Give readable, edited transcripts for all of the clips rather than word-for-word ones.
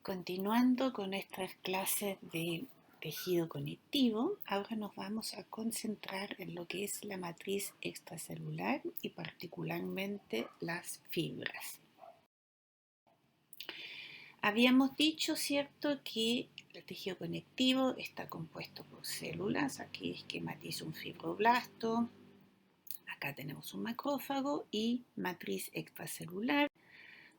Continuando con nuestras clases de tejido conectivo, ahora nos vamos a concentrar en lo que es la matriz extracelular y particularmente las fibras. Habíamos dicho, ¿cierto?, que el tejido conectivo está compuesto por células. Aquí esquematizo un fibroblasto, acá tenemos un macrófago y matriz extracelular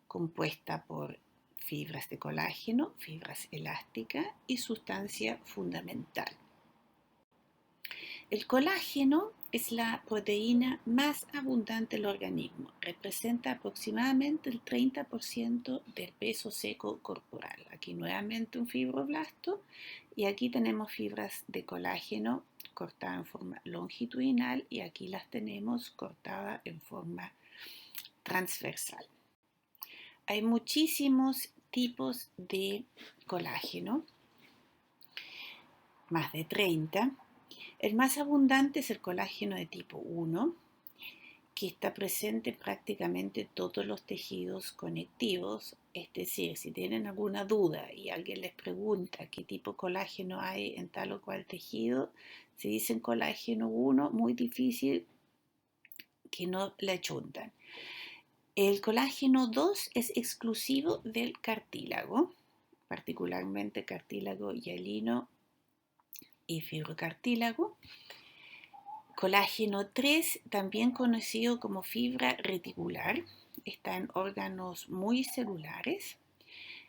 compuesta por fibras de colágeno, fibras elásticas y sustancia fundamental. El colágeno es la proteína más abundante del organismo, representa aproximadamente el 30% del peso seco corporal. Aquí nuevamente un fibroblasto y aquí tenemos fibras de colágeno cortadas en forma longitudinal y aquí las tenemos cortadas en forma transversal. Hay muchísimos tipos de colágeno, más de 30. El más abundante es el colágeno de tipo 1, que está presente en prácticamente todos los tejidos conectivos. Es decir, si tienen alguna duda y alguien les pregunta qué tipo de colágeno hay en tal o cual tejido, si dicen colágeno 1, muy difícil que no le achuntan. El colágeno 2 es exclusivo del cartílago, particularmente cartílago hialino y fibrocartílago. Colágeno 3, también conocido como fibra reticular, está en órganos muy celulares.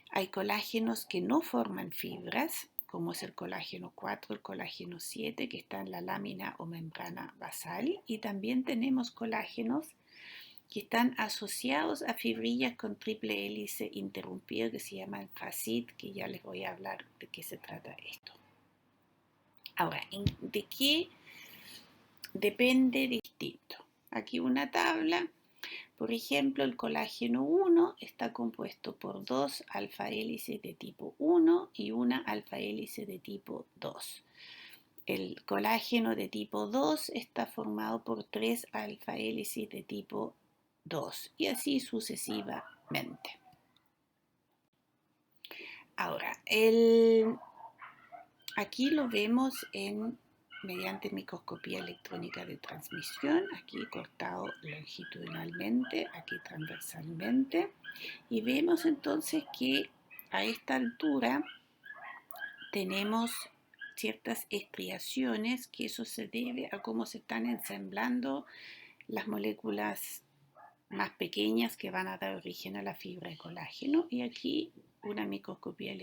Hay colágenos que no forman fibras, como es el colágeno 4, el colágeno 7, que está en la lámina o membrana basal. Y también tenemos colágenos que están asociados a fibrillas con triple hélice interrumpida que se llaman FACIT, que ya les voy a hablar de qué se trata esto. Ahora, ¿de qué depende distinto? Aquí una tabla. Por ejemplo, el colágeno 1 está compuesto por 2 alfa hélices de tipo 1 y una alfa hélice de tipo 2. El colágeno de tipo 2 está formado por 3 alfa hélices de tipo 2 y así sucesivamente. Ahora, aquí lo vemos mediante microscopía electrónica de transmisión, aquí cortado longitudinalmente, aquí transversalmente, y vemos entonces que a esta altura tenemos ciertas estriaciones, que eso se debe a cómo se están ensamblando las moléculas más pequeñas que van a dar origen a la fibra de colágeno. Y aquí una microscopía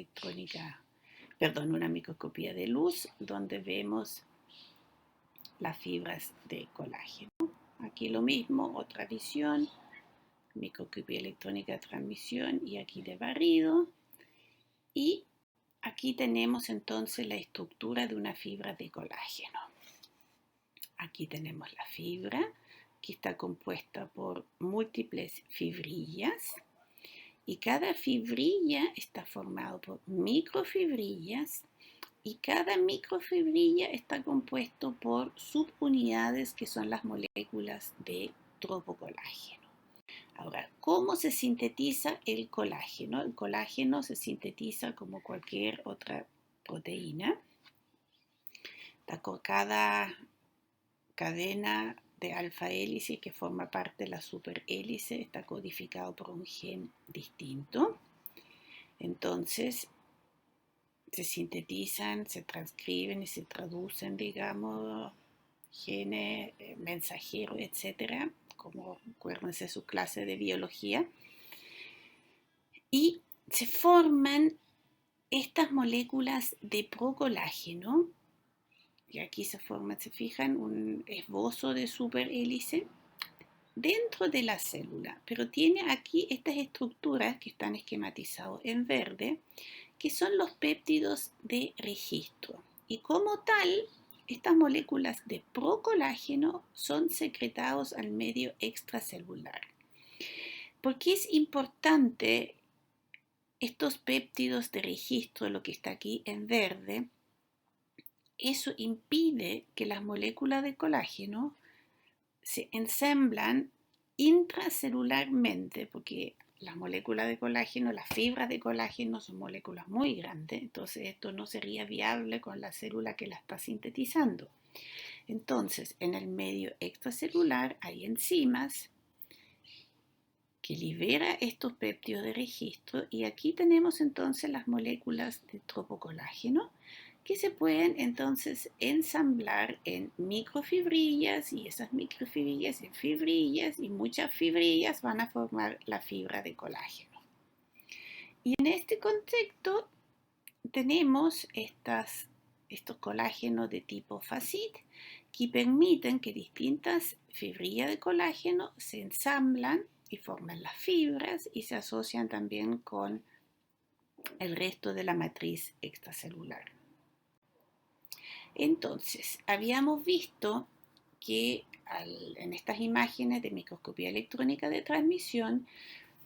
de luz donde vemos las fibras de colágeno. Aquí lo mismo, otra visión, microscopía electrónica de transmisión y aquí de barrido. Y aquí tenemos entonces la estructura de una fibra de colágeno. Aquí tenemos la fibra, que está compuesta por múltiples fibrillas y cada fibrilla está formada por microfibrillas y cada microfibrilla está compuesto por subunidades que son las moléculas de tropocolágeno. Ahora, ¿cómo se sintetiza el colágeno? El colágeno se sintetiza como cualquier otra proteína. Cada cadena de alfa hélice que forma parte de la superhélice está codificado por un gen distinto. Entonces, se sintetizan, se transcriben y se traducen, digamos, genes, mensajeros, etcétera, como acuérdense su clase de biología, y se forman estas moléculas de procolágeno, y aquí se forma, se fijan, un esbozo de superhélice dentro de la célula, pero tiene aquí estas estructuras que están esquematizadas en verde, que son los péptidos de registro. Y como tal, estas moléculas de procolágeno son secretados al medio extracelular. ¿Por qué es importante estos péptidos de registro, lo que está aquí en verde? Eso impide que las moléculas de colágeno se ensamblan intracelularmente, porque las moléculas de colágeno, las fibras de colágeno son moléculas muy grandes, entonces esto no sería viable con la célula que la está sintetizando. Entonces, en el medio extracelular hay enzimas que libera estos péptidos de registro y aquí tenemos entonces las moléculas de tropocolágeno que se pueden entonces ensamblar en microfibrillas y esas microfibrillas en fibrillas y muchas fibrillas van a formar la fibra de colágeno. Y en este contexto tenemos estos colágenos de tipo FACIT que permiten que distintas fibrillas de colágeno se ensamblan y forman las fibras y se asocian también con el resto de la matriz extracelular. Entonces, habíamos visto que en estas imágenes de microscopía electrónica de transmisión,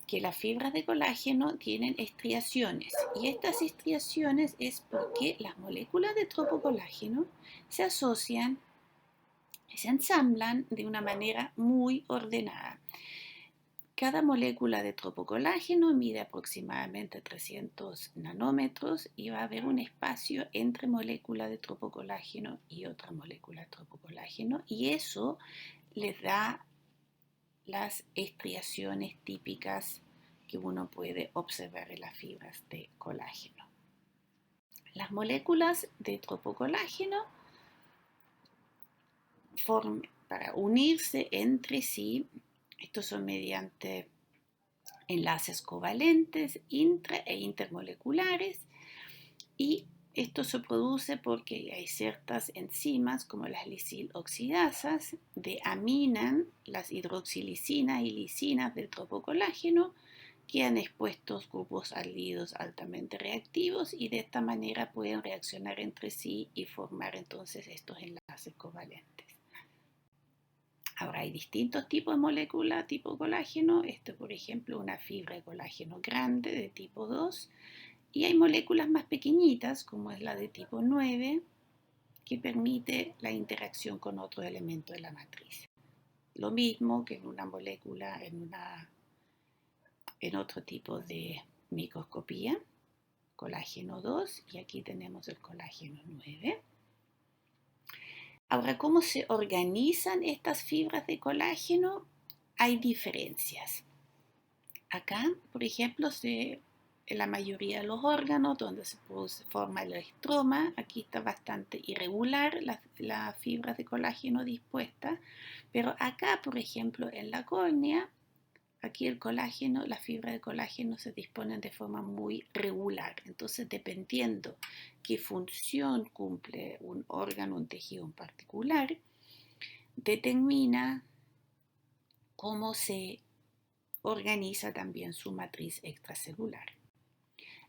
que las fibras de colágeno tienen estriaciones y estas estriaciones es porque las moléculas de tropocolágeno se asocian, se ensamblan de una manera muy ordenada. Cada molécula de tropocolágeno mide aproximadamente 300 nanómetros y va a haber un espacio entre molécula de tropocolágeno y otra molécula de tropocolágeno y eso les da las estriaciones típicas que uno puede observar en las fibras de colágeno. Las moléculas de tropocolágeno para unirse entre sí, estos son mediante enlaces covalentes intra e intermoleculares y esto se produce porque hay ciertas enzimas como las lisinoxidasas deaminan las hidroxilisinas y lisinas del tropocolágeno que han expuestos grupos aldehidos altamente reactivos y de esta manera pueden reaccionar entre sí y formar entonces estos enlaces covalentes. Ahora hay distintos tipos de moléculas tipo colágeno. Esto, por ejemplo, una fibra de colágeno grande de tipo 2. Y hay moléculas más pequeñitas, como es la de tipo 9, que permite la interacción con otro elemento de la matriz. Lo mismo que en una molécula, en otro tipo de microscopía, colágeno 2, y aquí tenemos el colágeno 9. Ahora, ¿cómo se organizan estas fibras de colágeno? Hay diferencias. Acá, por ejemplo, en la mayoría de los órganos donde se forma el estroma, aquí está bastante irregular las fibras de colágeno dispuestas, pero acá, por ejemplo, en la córnea, aquí el colágeno, las fibras de colágeno se disponen de forma muy regular. Entonces, dependiendo qué función cumple un órgano, un tejido en particular, determina cómo se organiza también su matriz extracelular.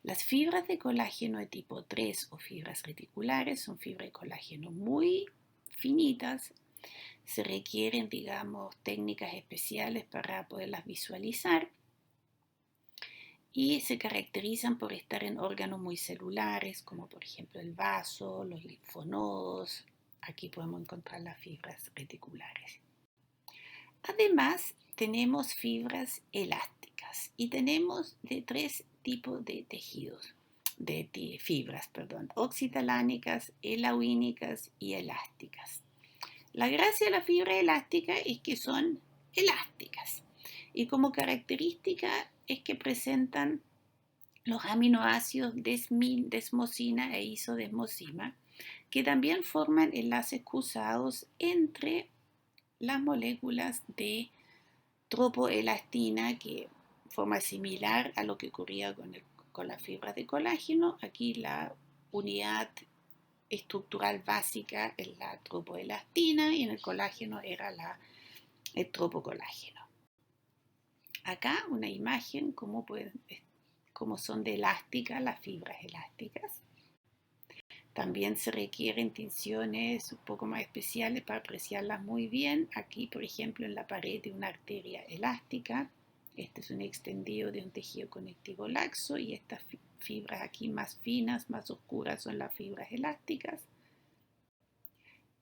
Las fibras de colágeno de tipo 3 o fibras reticulares son fibras de colágeno muy finitas. Se requieren, digamos, técnicas especiales para poderlas visualizar y se caracterizan por estar en órganos muy celulares, como por ejemplo el vaso, los linfonodos. Aquí podemos encontrar las fibras reticulares. Además, tenemos fibras elásticas y tenemos de tres tipos de tejidos, de fibras, oxitalánicas, elauínicas y elásticas. La gracia de la fibra elástica es que son elásticas y como característica es que presentan los aminoácidos desmosina e isodesmosina que también forman enlaces cruzados entre las moléculas de tropoelastina, que forma similar a lo que ocurría con las fibras de colágeno. Aquí la unidad estructural básica es la tropoelastina y en el colágeno era el tropocolágeno. Acá una imagen cómo son de elásticas las fibras elásticas. También se requieren tinciones un poco más especiales para apreciarlas muy bien. Aquí, por ejemplo, en la pared de una arteria elástica. Este es un extendido de un tejido conectivo laxo y estas fibras aquí más finas, más oscuras son las fibras elásticas.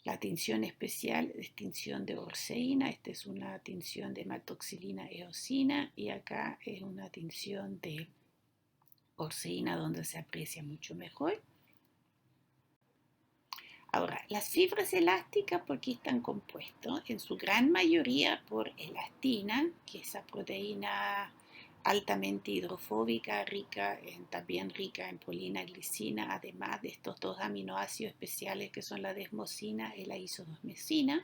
La tinción especial es tinción de orseína, esta es una tinción de hematoxilina eosina y acá es una tinción de orseína donde se aprecia mucho mejor. Ahora, las fibras elásticas, ¿por qué están compuestas? En su gran mayoría por elastina, que es esa proteína altamente hidrofóbica, también rica en polina glicina, además de estos dos aminoácidos especiales que son la desmosina y la isodesmosina.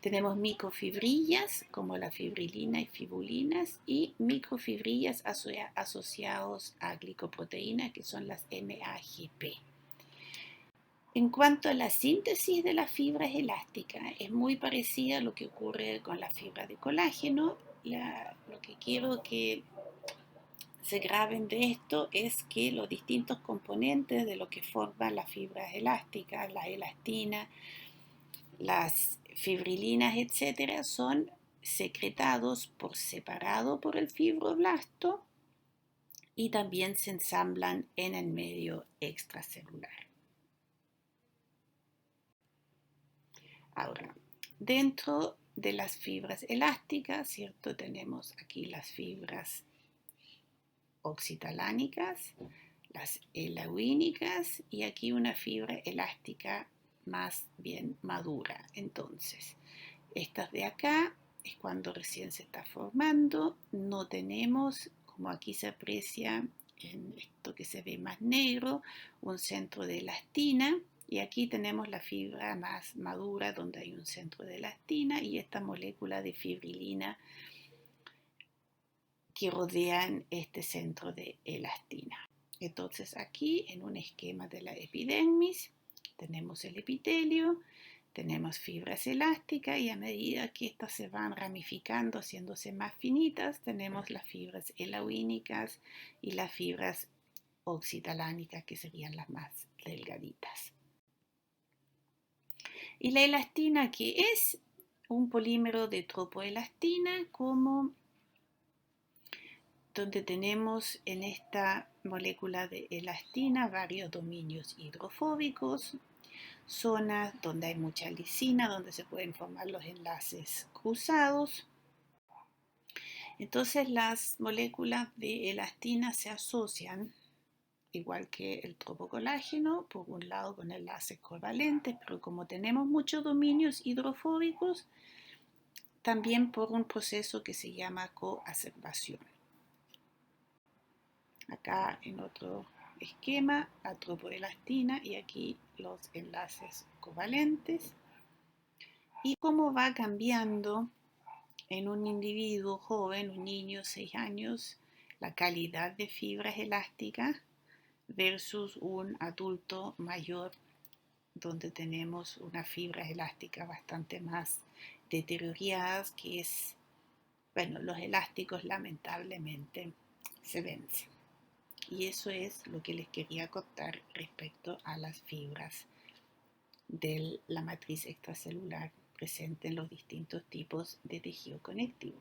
Tenemos microfibrillas como la fibrilina y fibulinas y microfibrillas asociados a glicoproteínas que son las MAGP. En cuanto a la síntesis de las fibras elásticas, es muy parecida a lo que ocurre con la fibra de colágeno. Lo que quiero que se graben de esto es que los distintos componentes de lo que forman las fibras elásticas, la elastina, las fibrilinas, etcétera, son secretados por separado por el fibroblasto y también se ensamblan en el medio extracelular. Ahora, dentro de las fibras elásticas, ¿cierto? Tenemos aquí las fibras oxitalánicas, las elauínicas y aquí una fibra elástica más bien madura. Entonces, estas de acá es cuando recién se está formando, no tenemos, como aquí se aprecia en esto que se ve más negro, un centro de elastina. Y aquí tenemos la fibra más madura donde hay un centro de elastina y esta molécula de fibrilina que rodean este centro de elastina. Entonces aquí en un esquema de la epidermis tenemos el epitelio, tenemos fibras elásticas y a medida que estas se van ramificando, haciéndose más finitas, tenemos las fibras elauínicas y las fibras oxitalánicas que serían las más delgaditas. Y la elastina, que es un polímero de tropoelastina, donde tenemos en esta molécula de elastina varios dominios hidrofóbicos, zonas donde hay mucha lisina, donde se pueden formar los enlaces cruzados. Entonces las moléculas de elastina se asocian, igual que el tropocolágeno, por un lado con enlaces covalentes, pero como tenemos muchos dominios hidrofóbicos, también por un proceso que se llama coacervación. Acá en otro esquema, la tropoelastina y aquí los enlaces covalentes. Y cómo va cambiando en un individuo joven, un niño, 6 años, la calidad de fibras elásticas versus un adulto mayor donde tenemos unas fibras elásticas bastante más deterioradas, que es, bueno, los elásticos lamentablemente se vencen. Y eso es lo que les quería contar respecto a las fibras de la matriz extracelular presente en los distintos tipos de tejido conectivo.